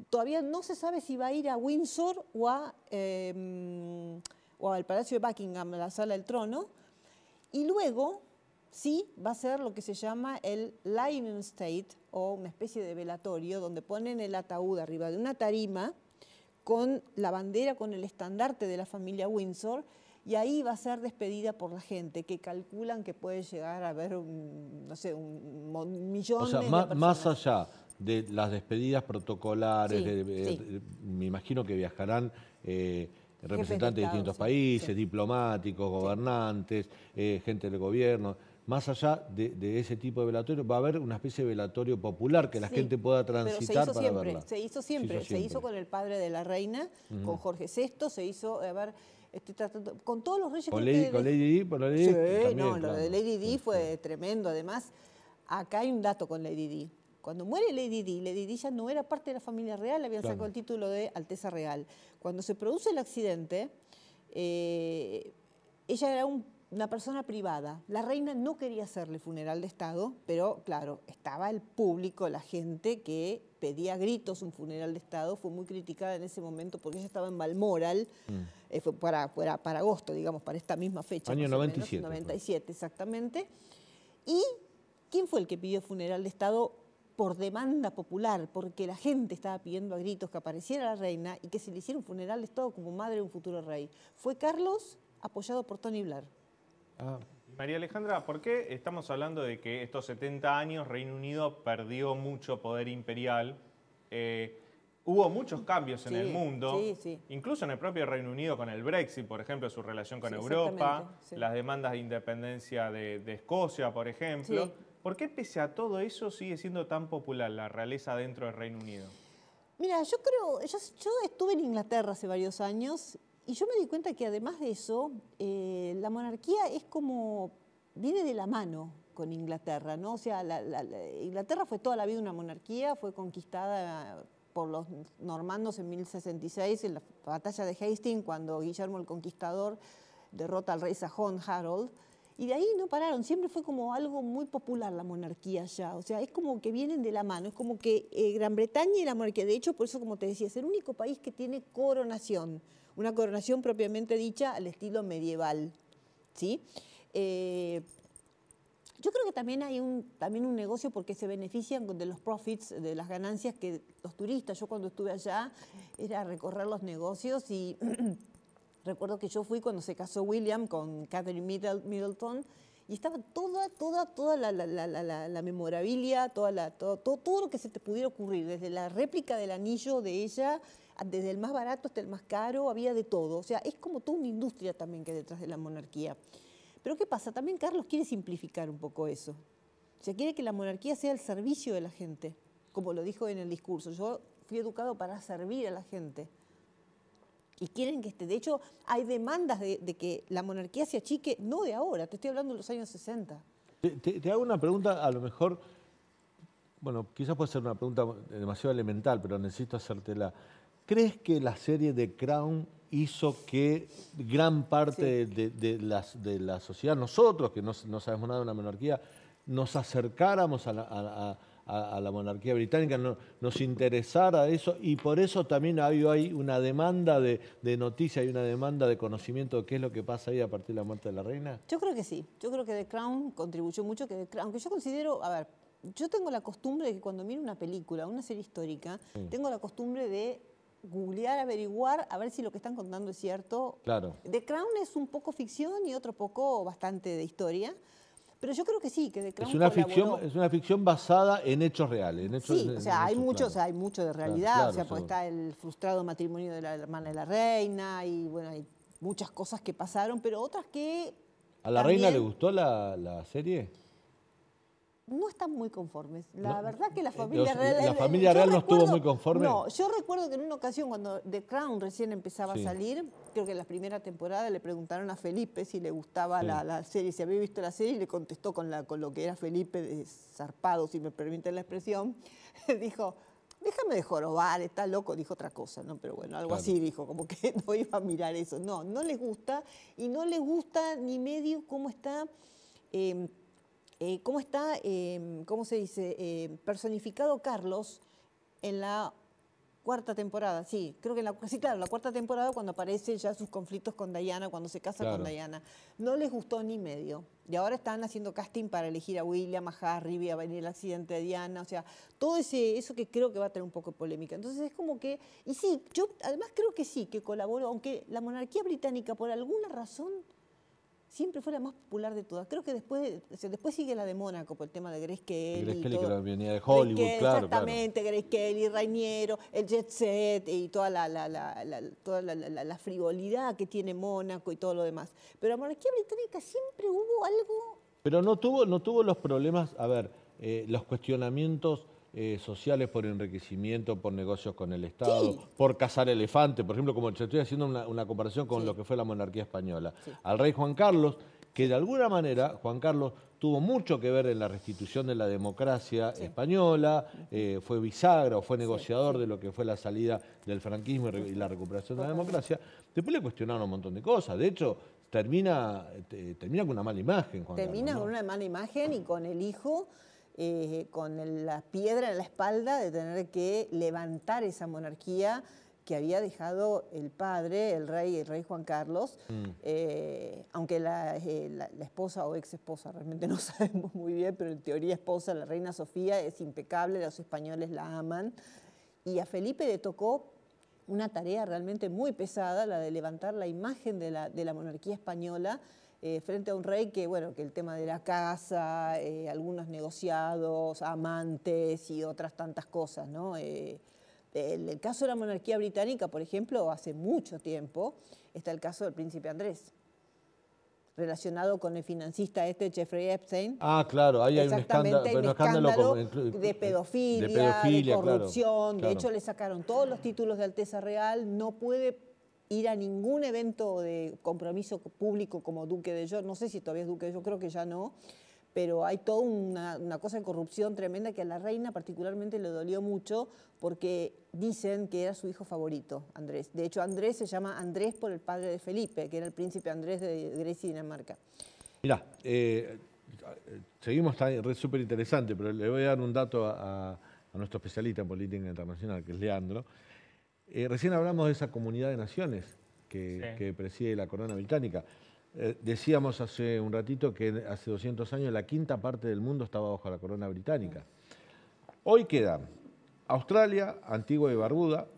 Todavía no se sabe si va a ir a Windsor o al Palacio de Buckingham, a la Sala del Trono. Y luego, sí, va a ser lo que se llama el Lying in State, o una especie de velatorio, donde ponen el ataúd arriba de una tarima, con la bandera, con el estandarte de la familia Windsor, y ahí va a ser despedida por la gente, que calculan que puede llegar a haber, no sé, un millón de personas. Más allá de las despedidas protocolares, me imagino que viajarán representantes de distintos países, diplomáticos, gobernantes, gente del gobierno. Más allá de ese tipo de velatorio, va a haber una especie de velatorio popular que la gente pueda transitar para verla. Se hizo siempre. Se hizo con el padre de la reina, con Jorge VI, se hizo, con todos los reyes. ¿Con Lady Di? Sí, no, lo de Lady Di fue tremendo. Además, acá hay un dato con Lady Di. Cuando muere Lady Di ya no era parte de la familia real, le habían sacado el título de Alteza Real. Cuando se produce el accidente, ella era una persona privada. La reina no quería hacerle funeral de Estado, pero claro, estaba el público, la gente que pedía a gritos un funeral de Estado. Fue muy criticada en ese momento porque ella estaba en Balmoral, fue para agosto, digamos, para esta misma fecha. Año 97. 97, exactamente. ¿Y quién fue el que pidió funeral de Estado? Por demanda popular, porque la gente estaba pidiendo a gritos que apareciera la reina y que se le hiciera un funeral de Estado como madre de un futuro rey. Fue Carlos apoyado por Tony Blair. María Alejandra, ¿por qué estamos hablando de que estos 70 años Reino Unido perdió mucho poder imperial? Hubo muchos cambios en el mundo, incluso en el propio Reino Unido con el Brexit, por ejemplo, su relación con Europa, las demandas de independencia de Escocia, por ejemplo. Sí. ¿Por qué pese a todo eso sigue siendo tan popular la realeza dentro del Reino Unido? Mira, yo estuve en Inglaterra hace varios años y yo me di cuenta que además de eso, la monarquía es como, viene de la mano con Inglaterra, ¿no? O sea, Inglaterra fue toda la vida una monarquía, fue conquistada por los normandos en 1066, en la batalla de Hastings, cuando Guillermo el Conquistador derrota al rey sajón Harold. Y de ahí no pararon, siempre fue como algo muy popular la monarquía allá, o sea, es como que vienen de la mano, es como que Gran Bretaña y la monarquía, de hecho, por eso, como te decía, es el único país que tiene coronación, una coronación propiamente dicha al estilo medieval, ¿sí? Yo creo que también hay también un negocio porque se benefician de los profits, de las ganancias que los turistas, yo cuando estuve allá era recorrer los negocios y... Recuerdo que yo fui cuando se casó William con Catherine Middleton y estaba toda la memorabilia, todo lo que se te pudiera ocurrir, desde la réplica del anillo de ella, desde el más barato hasta el más caro, había de todo. O sea, es como toda una industria también que hay detrás de la monarquía. Pero ¿qué pasa? También Carlos quiere simplificar un poco eso. O sea, quiere que la monarquía sea al servicio de la gente, como lo dijo en el discurso. Yo fui educado para servir a la gente. Y quieren que de hecho, hay demandas de que la monarquía se achique, no de ahora, te estoy hablando de los años 60. Te hago una pregunta, a lo mejor, bueno, quizás puede ser una pregunta demasiado elemental, pero necesito hacértela. ¿Crees que la serie The Crown hizo que gran parte de la sociedad, nosotros que no sabemos nada de una monarquía, nos acercáramos a la monarquía británica, nos interesara eso y por eso también hay una demanda de noticias, hay una demanda de conocimiento de qué es lo que pasa ahí a partir de la muerte de la reina? Yo creo que sí, yo creo que The Crown contribuyó mucho, aunque yo considero, a ver, yo tengo la costumbre de que cuando miro una película, una serie histórica, tengo la costumbre de googlear, averiguar, a ver si lo que están contando es cierto. Claro. The Crown es un poco ficción y otro poco bastante de historia. Pero yo creo que sí, que The Crown es una ficción basada en hechos reales. Sí, o sea, hay mucho de realidad. Claro, o sea, pues está el frustrado matrimonio de la hermana de la reina y bueno, hay muchas cosas que pasaron, pero otras que... ¿A la reina le gustó la serie? No están muy conformes. La verdad que la familia real... ¿La familia real no estuvo muy conforme? No, yo recuerdo que en una ocasión cuando The Crown recién empezaba a salir, creo que en la primera temporada le preguntaron a Felipe si le gustaba la serie, si había visto la serie, y le contestó con lo que era Felipe de zarpado, si me permiten la expresión. Dijo, déjame de jorobar, está loco, dijo otra cosa, ¿no? Pero bueno, algo así dijo, como que no iba a mirar eso. No, no les gusta, y no les gusta ni medio cómo está... ¿cómo se dice? Personificado Carlos en la cuarta temporada. Sí, creo que la cuarta temporada cuando aparecen ya sus conflictos con Diana, cuando se casa con Diana. No les gustó ni medio. Y ahora están haciendo casting para elegir a William, a Harry, a venir el accidente de Diana. O sea, todo eso que creo que va a tener un poco de polémica. Entonces es como que... Y sí, yo además creo que sí, que colaboró, aunque la monarquía británica por alguna razón... siempre fue la más popular de todas. Creo que después sigue la de Mónaco por el tema de Grace Kelly. Grace Kelly, que venía de Hollywood, Kelly, claro. Exactamente, claro. Grace Kelly, Rainiero, el jet set y toda la frivolidad que tiene Mónaco y todo lo demás. Pero la monarquía británica siempre hubo algo... Pero no tuvo los problemas, a ver, los cuestionamientos sociales por enriquecimiento, por negocios con el Estado, por cazar elefantes, por ejemplo, como estoy haciendo una comparación con lo que fue la monarquía española. Al rey Juan Carlos, que de alguna manera Juan Carlos tuvo mucho que ver en la restitución de la democracia española, fue bisagra o fue negociador de lo que fue la salida del franquismo y la recuperación de la democracia. Después le cuestionaron un montón de cosas, de hecho termina con una mala imagen, Juan Carlos. Termina con una mala imagen y con el hijo... con la piedra en la espalda de tener que levantar esa monarquía que había dejado el padre, el rey Juan Carlos, aunque la esposa o ex esposa, realmente no sabemos muy bien, pero en teoría esposa, la reina Sofía, es impecable, los españoles la aman, y a Felipe le tocó una tarea realmente muy pesada, la de levantar la imagen de la monarquía española frente a un rey que, bueno, que el tema de la casa, algunos negociados, amantes y otras tantas cosas, ¿no? El caso de la monarquía británica, por ejemplo, hace mucho tiempo, está el caso del príncipe Andrés, relacionado con el financista Jeffrey Epstein. Ah, claro, ahí hay un escándalo de pedofilia, de corrupción. Claro. De hecho, le sacaron todos los títulos de Alteza Real, no puede ir a ningún evento de compromiso público como Duque de York. No sé si todavía es Duque de York, creo que ya no. Pero hay toda una cosa de corrupción tremenda que a la reina particularmente le dolió mucho porque dicen que era su hijo favorito, Andrés. De hecho, Andrés se llama Andrés por el padre de Felipe, que era el príncipe Andrés de Grecia y Dinamarca. Mirá, seguimos, está súper interesante, pero le voy a dar un dato a nuestro especialista en política internacional, que es Leandro. Recién hablamos de esa comunidad de naciones que preside la corona británica. Decíamos hace un ratito que hace 200 años la quinta parte del mundo estaba bajo la corona británica. Hoy quedan Australia, Antigua y Barbuda,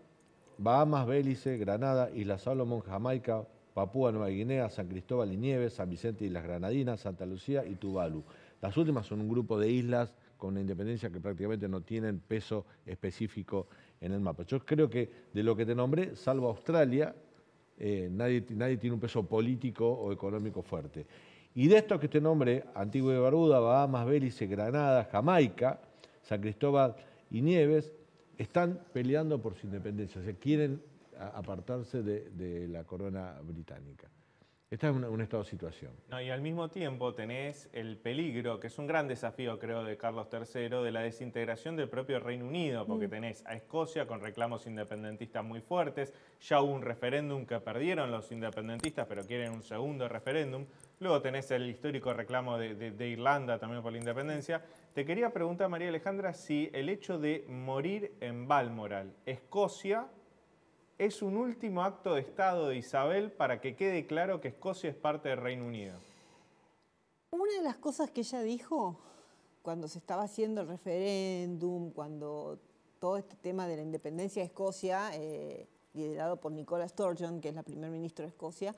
Bahamas, Belice, Granada, Islas Salomón, Jamaica, Papúa Nueva Guinea, San Cristóbal y Nieves, San Vicente y las Granadinas, Santa Lucía y Tuvalu. Las últimas son un grupo de islas con una independencia que prácticamente no tienen peso específico en el mapa. Yo creo que de lo que te nombré, salvo Australia, nadie tiene un peso político o económico fuerte. Y de estos que te nombré, Antigua y Barbuda, Bahamas, Belice, Granada, Jamaica, San Cristóbal y Nieves, están peleando por su independencia, o sea, quieren apartarse de la corona británica. Esta es un estado de situación. No, y al mismo tiempo tenés el peligro, que es un gran desafío, creo, de Carlos III, de la desintegración del propio Reino Unido, porque tenés a Escocia con reclamos independentistas muy fuertes, ya hubo un referéndum que perdieron los independentistas, pero quieren un segundo referéndum, luego tenés el histórico reclamo de Irlanda también por la independencia. Te quería preguntar, María Alejandra, si el hecho de morir en Balmoral, Escocia, es un último acto de Estado de Isabel para que quede claro que Escocia es parte del Reino Unido. Una de las cosas que ella dijo cuando se estaba haciendo el referéndum, cuando todo este tema de la independencia de Escocia, liderado por Nicola Sturgeon, que es la primer ministra de Escocia,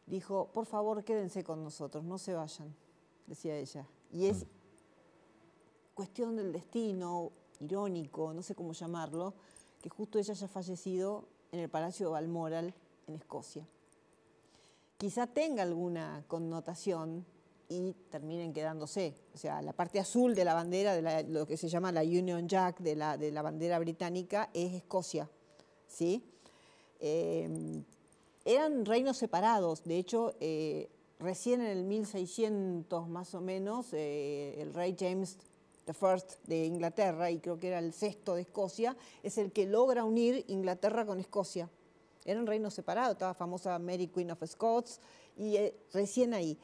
dijo, por favor, quédense con nosotros, no se vayan, decía ella. Y es cuestión del destino, irónico, no sé cómo llamarlo, que justo ella haya fallecido en el Palacio de Balmoral, en Escocia. Quizá tenga alguna connotación y terminen quedándose. O sea, la parte azul de la bandera, de lo que se llama la Union Jack, de la bandera británica, es Escocia, ¿sí? Eran reinos separados. De hecho, recién en el 1600 más o menos, el rey James I de Inglaterra, y creo que era el sexto de Escocia, es el que logra unir Inglaterra con Escocia. Eran reinos separados, estaba famosa Mary Queen of Scots, y recién ahí.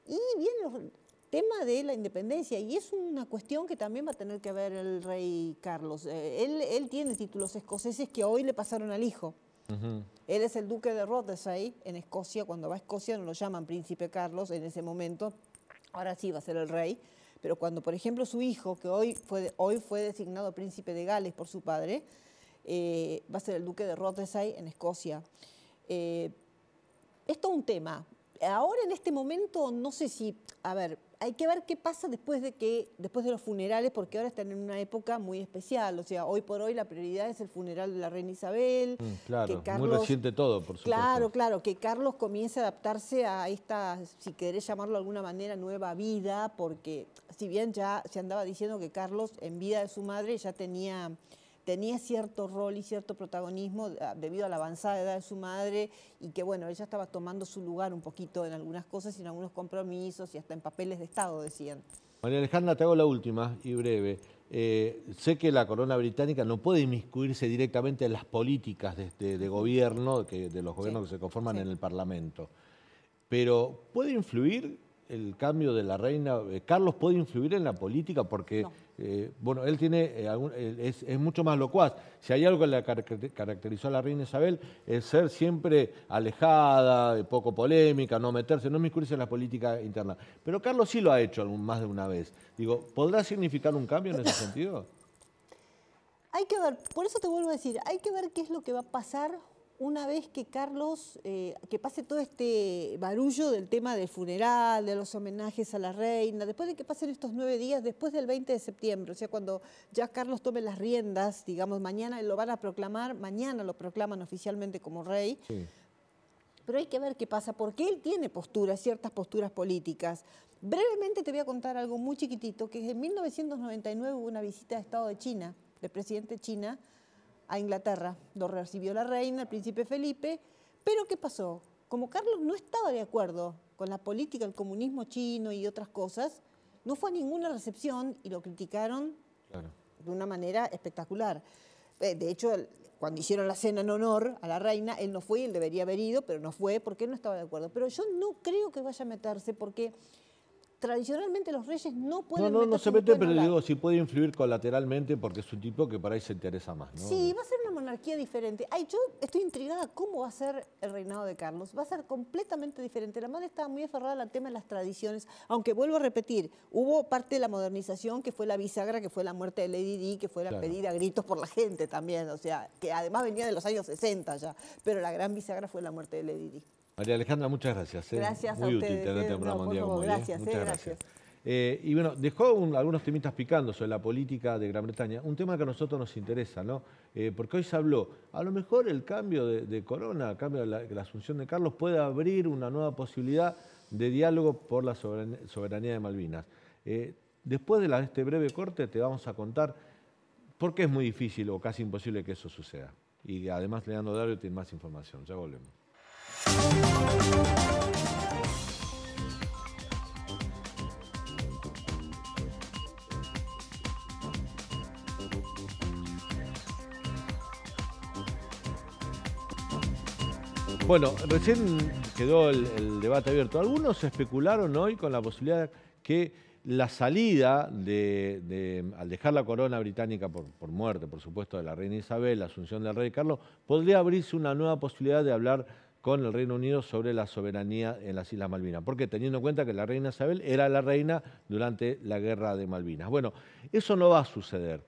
Y viene el tema de la independencia, y es una cuestión que también va a tener que ver el rey Carlos. Él tiene títulos escoceses que hoy le pasaron al hijo. Él es el duque de Rothesay en Escocia. Cuando va a Escocia no lo llaman príncipe Carlos en ese momento, ahora sí va a ser el rey. Pero cuando, por ejemplo, su hijo, que hoy fue designado príncipe de Gales por su padre, va a ser el duque de Rothesay en Escocia. Es todo un tema. Ahora, en este momento, no sé si... A ver, hay que ver qué pasa después de los funerales, porque ahora están en una época muy especial. O sea, hoy por hoy la prioridad es el funeral de la reina Isabel. Claro, que Carlos, muy reciente todo, por supuesto. Claro, que Carlos comience a adaptarse a esta, si querés llamarlo de alguna manera, nueva vida, porque si bien ya se andaba diciendo que Carlos, en vida de su madre, ya tenía cierto rol y cierto protagonismo debido a la avanzada edad de su madre, y que bueno, ella estaba tomando su lugar un poquito en algunas cosas y en algunos compromisos y hasta en papeles de Estado, decían. María Alejandra, te hago la última y breve. Sé que la corona británica no puede inmiscuirse directamente en las políticas de gobierno, de los gobiernos que se conforman en el Parlamento, pero ¿puede influir el cambio de la reina? ¿Carlos puede influir en la política? Porque, bueno, él tiene, es mucho más locuaz. Si hay algo que le caracterizó a la reina Isabel, es ser siempre alejada, poco polémica, no meterse, no inmiscuirse en la política interna. Pero Carlos sí lo ha hecho más de una vez. Digo, ¿podrá significar un cambio en ese sentido? Hay que ver, por eso te vuelvo a decir, hay que ver qué es lo que va a pasar una vez que Carlos, que pase todo este barullo del tema del funeral, de los homenajes a la reina, después de que pasen estos 9 días, después del 20 de septiembre, o sea, cuando ya Carlos tome las riendas, digamos, mañana lo van a proclamar, mañana lo proclaman oficialmente como rey. Sí. Pero hay que ver qué pasa, porque él tiene posturas, ciertas posturas políticas. Brevemente te voy a contar algo muy chiquitito, que en 1999 hubo una visita de Estado de China, del presidente de China, a Inglaterra. Lo recibió la reina, el príncipe Felipe, pero ¿qué pasó? Como Carlos no estaba de acuerdo con la política del comunismo chino y otras cosas, no fue a ninguna recepción y lo criticaron de una manera espectacular. De hecho, cuando hicieron la cena en honor a la reina, él no fue y él debería haber ido, pero no fue porque él no estaba de acuerdo. Pero yo no creo que vaya a meterse porque tradicionalmente los reyes no pueden No se mete, pero digo, sí puede influir colateralmente porque es un tipo que por ahí se interesa más, ¿no? Sí, va a ser una monarquía diferente. Yo estoy intrigada cómo va a ser el reinado de Carlos. Va a ser completamente diferente. La madre estaba muy aferrada al tema de las tradiciones, aunque vuelvo a repetir, hubo parte de la modernización que fue la bisagra, que fue la muerte de Lady Di, que fue la pedida a gritos por la gente también, o sea, que además venía de los años 60 ya, pero la gran bisagra fue la muerte de Lady Di. María Alejandra, muchas gracias. Gracias muy a útil ustedes. tenerte en un programa un día como hoy. Gracias, muchas gracias. Y bueno, dejó algunos temitas picando sobre la política de Gran Bretaña, un tema que a nosotros nos interesa, ¿no? Porque hoy se habló, a lo mejor el cambio de corona, el cambio de la asunción de Carlos puede abrir una nueva posibilidad de diálogo por la soberanía de Malvinas. Después de este breve corte te vamos a contar por qué es muy difícil o casi imposible que eso suceda. Y además Leandro Dario tiene más información. Ya volvemos. Bueno, recién quedó el debate abierto. Algunos especularon hoy con la posibilidad que la salida al dejar la corona británica por muerte, por supuesto, de la reina Isabel, la asunción del rey Carlos, podría abrirse una nueva posibilidad de hablar con el Reino Unido sobre la soberanía en las Islas Malvinas. ¿Por qué? Teniendo en cuenta que la reina Isabel era la reina durante la Guerra de Malvinas. Bueno, eso no va a suceder.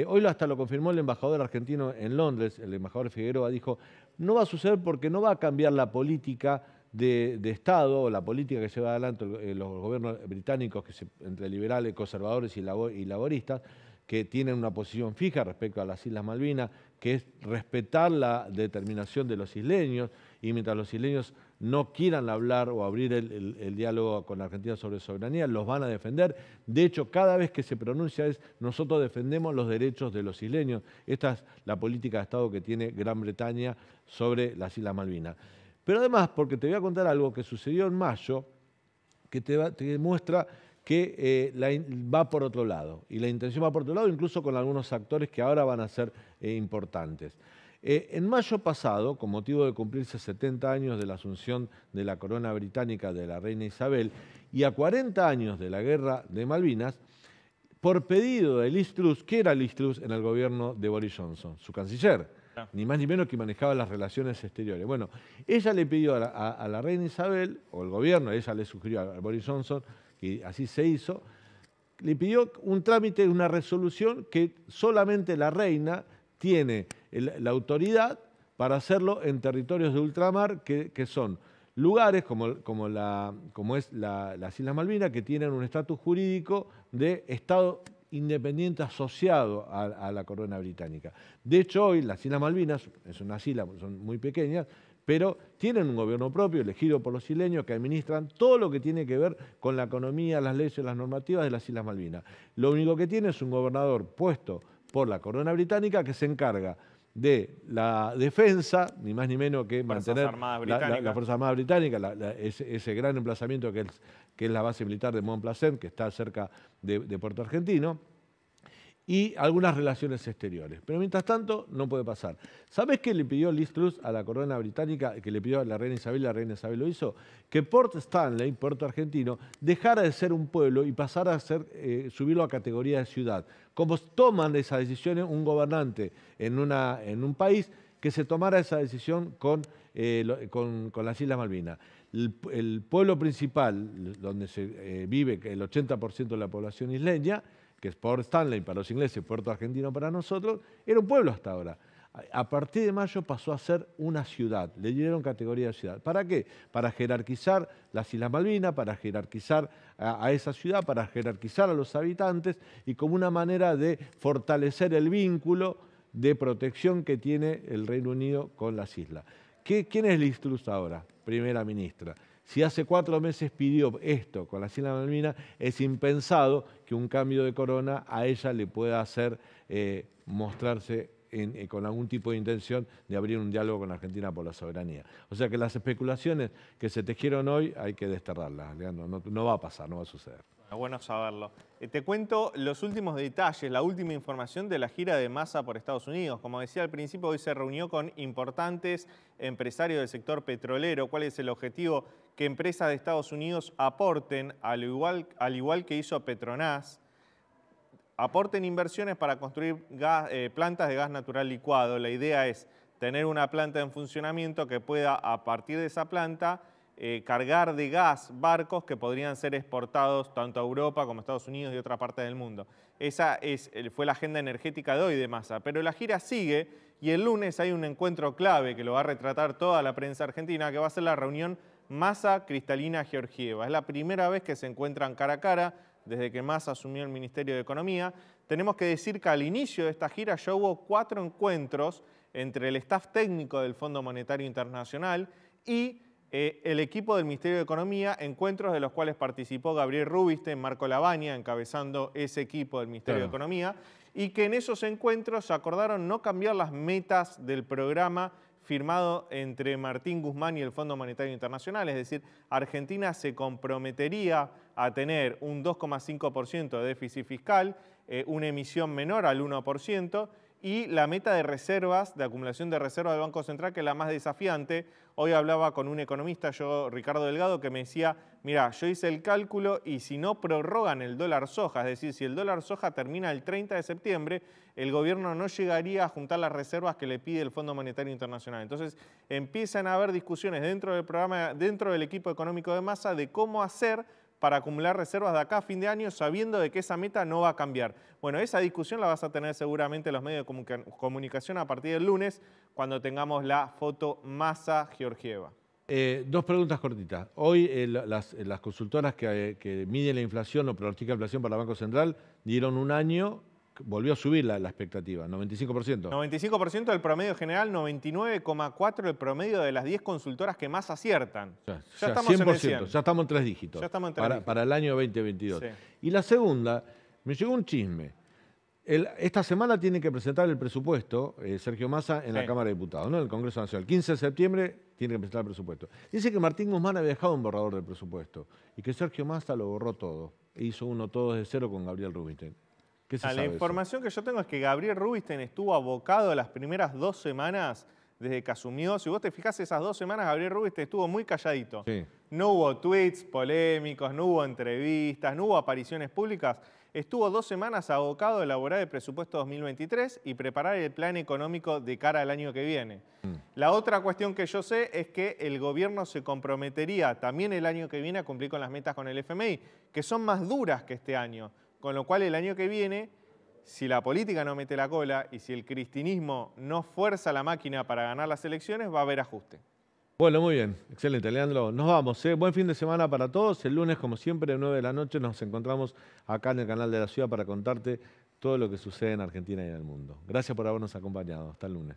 Hoy hasta lo confirmó el embajador argentino en Londres, el embajador Figueroa, dijo, no va a suceder porque no va a cambiar la política de Estado o la política que lleva adelante los gobiernos británicos, entre liberales, conservadores y laboristas, que tienen una posición fija respecto a las Islas Malvinas, que es respetar la determinación de los isleños, y mientras los isleños no quieran hablar o abrir el diálogo con Argentina sobre soberanía, los van a defender. De hecho, cada vez que se pronuncia nosotros defendemos los derechos de los isleños. Esta es la política de Estado que tiene Gran Bretaña sobre las Islas Malvinas. Pero además, porque te voy a contar algo que sucedió en mayo, que te muestra que va por otro lado, y la intención va por otro lado, incluso con algunos actores que ahora van a ser importantes. En mayo pasado, con motivo de cumplirse 70 años de la asunción de la corona británica de la reina Isabel y a 40 años de la Guerra de Malvinas, por pedido de Liz Truss, ¿qué era Liz Truss en el gobierno de Boris Johnson? Su canciller, ni más ni menos que manejaba las relaciones exteriores. Bueno, ella le pidió a la reina Isabel, o el gobierno, ella le sugirió a Boris Johnson, que así se hizo, le pidió un trámite, una resolución que solamente la reina tiene la autoridad para hacerlo en territorios de ultramar, que son lugares como es las Islas Malvinas, que tienen un estatus jurídico de Estado independiente asociado a la corona británica. De hecho, hoy las Islas Malvinas, es unas islas, son muy pequeñas, pero tienen un gobierno propio, elegido por los isleños, que administran todo lo que tiene que ver con la economía, las leyes, las normativas de las Islas Malvinas. Lo único que tiene es un gobernador puesto por la corona británica que se encarga de la defensa, ni más ni menos que mantener la Fuerza Armada Británica, ese gran emplazamiento que es la base militar de Mont Pleasant, que está cerca de Puerto Argentino, y algunas relaciones exteriores. Pero mientras tanto no puede pasar. ¿Sabés qué le pidió Liz Truss a la corona británica, que le pidió a la reina Isabel, y la reina Isabel lo hizo? Que Port Stanley, Puerto Argentino, dejara de ser un pueblo y pasara a subirlo a categoría de ciudad. Como toman esa decisión un gobernante en un país, que se tomara esa decisión con las Islas Malvinas. El pueblo principal, donde se vive el 80% de la población isleña, que es Port Stanley para los ingleses, Puerto Argentino para nosotros, era un pueblo hasta ahora. A partir de mayo pasó a ser una ciudad, le dieron categoría de ciudad. ¿Para qué? Para jerarquizar las Islas Malvinas, para jerarquizar a esa ciudad, para jerarquizar a los habitantes y como una manera de fortalecer el vínculo de protección que tiene el Reino Unido con las islas. ¿Quién es Liz Truss ahora? Primera ministra. Si hace 4 meses pidió esto con las Islas Malvinas, es impensado que un cambio de corona a ella le pueda hacer mostrarse con algún tipo de intención de abrir un diálogo con Argentina por la soberanía. O sea que las especulaciones que se tejieron hoy hay que desterrarlas, Leandro. No va a pasar, no va a suceder. Bueno saberlo. Te cuento los últimos detalles, la última información de la gira de Massa por Estados Unidos. Como decía al principio, hoy se reunió con importantes empresarios del sector petrolero. ¿Cuál es el objetivo? Que empresas de Estados Unidos aporten, al igual que hizo Petronas, aporten inversiones para construir plantas de gas natural licuado. La idea es tener una planta en funcionamiento que pueda, a partir de esa planta, cargar de gas barcos que podrían ser exportados tanto a Europa como a Estados Unidos y otras partes del mundo. Esa fue la agenda energética de hoy de Massa. Pero la gira sigue y el lunes hay un encuentro clave que lo va a retratar toda la prensa argentina, que va a ser la reunión Massa-Cristalina-Georgieva. Es la primera vez que se encuentran cara a cara desde que Massa asumió el Ministerio de Economía. Tenemos que decir que al inicio de esta gira ya hubo 4 encuentros entre el staff técnico del Fondo Monetario Internacional y el equipo del Ministerio de Economía, encuentros de los cuales participó Gabriel Rubinstein, Marco Lavagna, encabezando ese equipo del Ministerio de Economía, y que en esos encuentros se acordaron no cambiar las metas del programa firmado entre Martín Guzmán y el Fondo Monetario Internacional, es decir, Argentina se comprometería a tener un 2,5% de déficit fiscal, una emisión menor al 1%, y la meta de reservas, de acumulación de reservas del Banco Central, que es la más desafiante. Hoy hablaba con un economista, Ricardo Delgado, que me decía, mira, yo hice el cálculo y si no prorrogan el dólar soja, es decir, si el dólar soja termina el 30 de septiembre, el gobierno no llegaría a juntar las reservas que le pide el Fondo Monetario Internacional. Entonces empiezan a haber discusiones dentro del programa, dentro del equipo económico de Massa, de cómo hacer para acumular reservas de acá a fin de año, sabiendo de que esa meta no va a cambiar. Bueno, esa discusión la vas a tener seguramente en los medios de comunicación a partir del lunes, cuando tengamos la foto Massa-Georgieva. 2 preguntas cortitas. Hoy las consultoras que miden la inflación o pronostican la inflación para el Banco Central dieron un año, volvió a subir la expectativa, 95%. 95% del promedio general, 99,4% el promedio de las 10 consultoras que más aciertan. Ya estamos 100%, en el 100. ya estamos en 3 dígitos. Ya estamos en 3 dígitos. Para el año 2022. Sí. Y la segunda, me llegó un chisme. Esta semana tiene que presentar el presupuesto Sergio Massa en la Cámara de Diputados, ¿no? En el Congreso Nacional. El 15 de septiembre tiene que presentar el presupuesto. Dice que Martín Guzmán había dejado un borrador del presupuesto y que Sergio Massa lo borró todo e hizo uno todo desde cero con Gabriel Rubinstein. ¿Qué se sabe La información que yo tengo es que Gabriel Rubinstein estuvo abocado las primeras 2 semanas desde que asumió. Si vos te fijás, esas 2 semanas Gabriel Rubinstein estuvo muy calladito. Sí. No hubo tweets polémicos, no hubo entrevistas, no hubo apariciones públicas. Estuvo 2 semanas abocado a elaborar el presupuesto 2023 y preparar el plan económico de cara al año que viene. La otra cuestión que yo sé es que el gobierno se comprometería también el año que viene a cumplir con las metas con el FMI, que son más duras que este año. Con lo cual el año que viene, si la política no mete la cola y si el cristinismo no fuerza la máquina para ganar las elecciones, va a haber ajuste. Bueno, muy bien. Excelente, Leandro. Nos vamos. Buen fin de semana para todos. El lunes, como siempre, a 9 de la noche, nos encontramos acá en el canal de la ciudad para contarte todo lo que sucede en Argentina y en el mundo. Gracias por habernos acompañado. Hasta el lunes.